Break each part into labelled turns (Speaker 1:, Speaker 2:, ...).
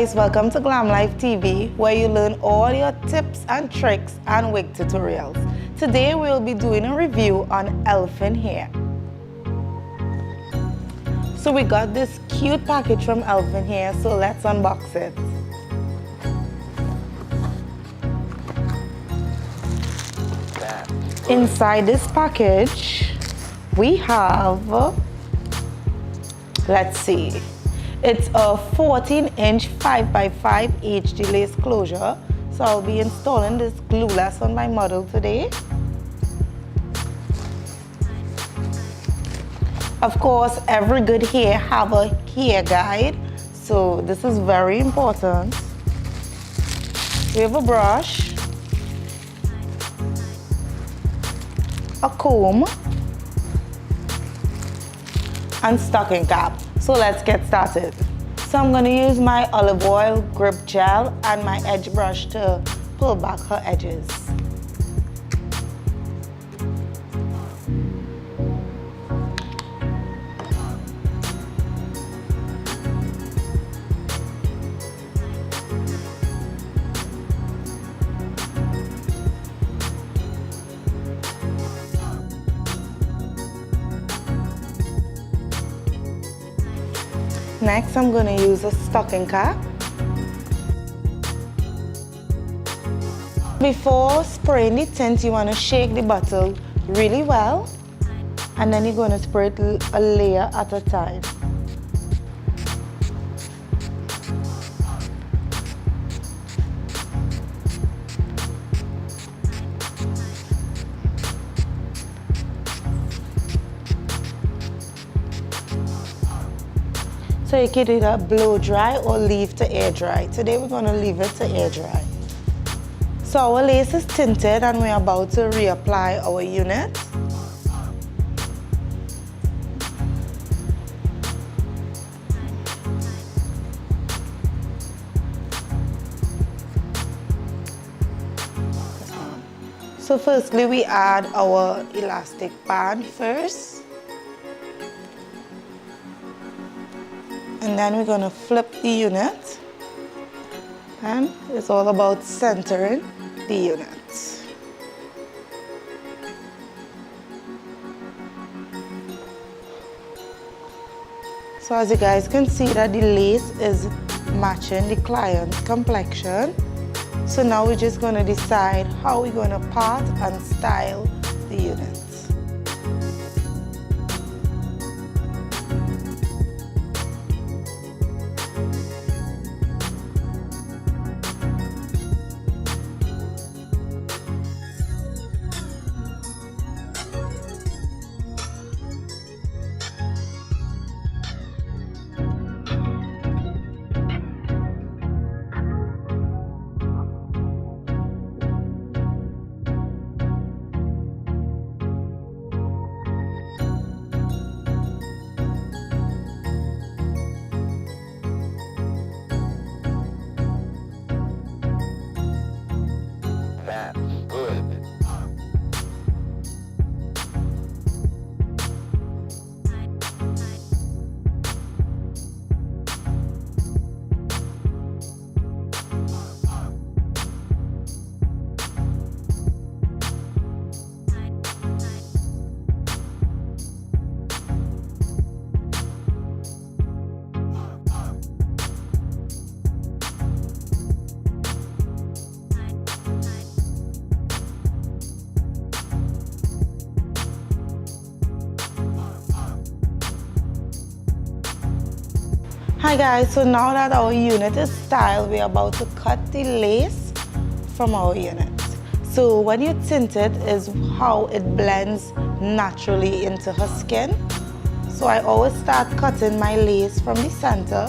Speaker 1: guys, welcome to Glam Life TV, where you learn all your tips and tricks and wig tutorials. Today we'll be doing a review on Elfin hair. So we got this cute package from Elfin hair, so let's unbox it. Inside this package, we have, let's see, it's a 14-inch 5x5 HD lace closure. So I'll be installing this glueless on my model today. Of course, every good hair have a hair guide, so this is very important. We have a brush, a comb, and stocking cap. So let's get started. So I'm going to use my olive oil grip gel and my edge brush to pull back her edges. Next, I'm going to use a stocking cap. Before spraying the tint, you want to shake the bottle really well, and then you're going to spray it a layer at a time. So you can either blow dry or leave to air dry. Today we're going to leave it to air dry. So our lace is tinted and we're about to reapply our unit. So firstly we add our elastic band first. And then we're going to flip the unit, and it's all about centering the unit. So as you guys can see that the lace is matching the client's complexion. So now we're just going to decide how we're going to part and style the unit. Hi guys, so now that our unit is styled, we're about to cut the lace from our unit. So when you tint it is how it blends naturally into her skin. So I always start cutting my lace from the center.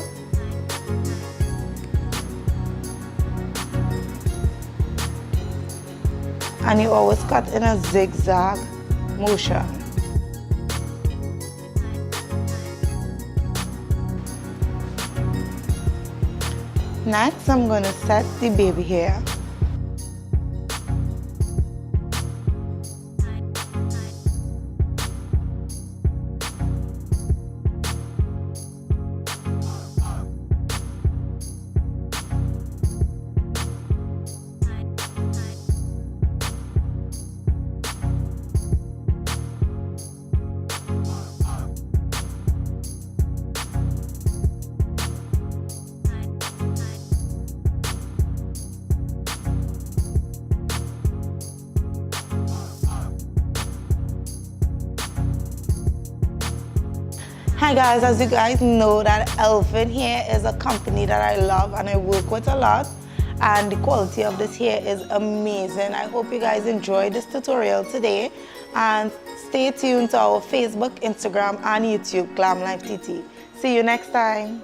Speaker 1: And you always cut in a zigzag motion. Next, I'm going to set the baby hair. Hi guys, as you guys know that Elfin hair is a company that I love and I work with a lot, and the quality of this hair is amazing. I hope you guys enjoyed this tutorial today, and stay tuned to our Facebook, Instagram and YouTube, Glam Life TT. See you next time.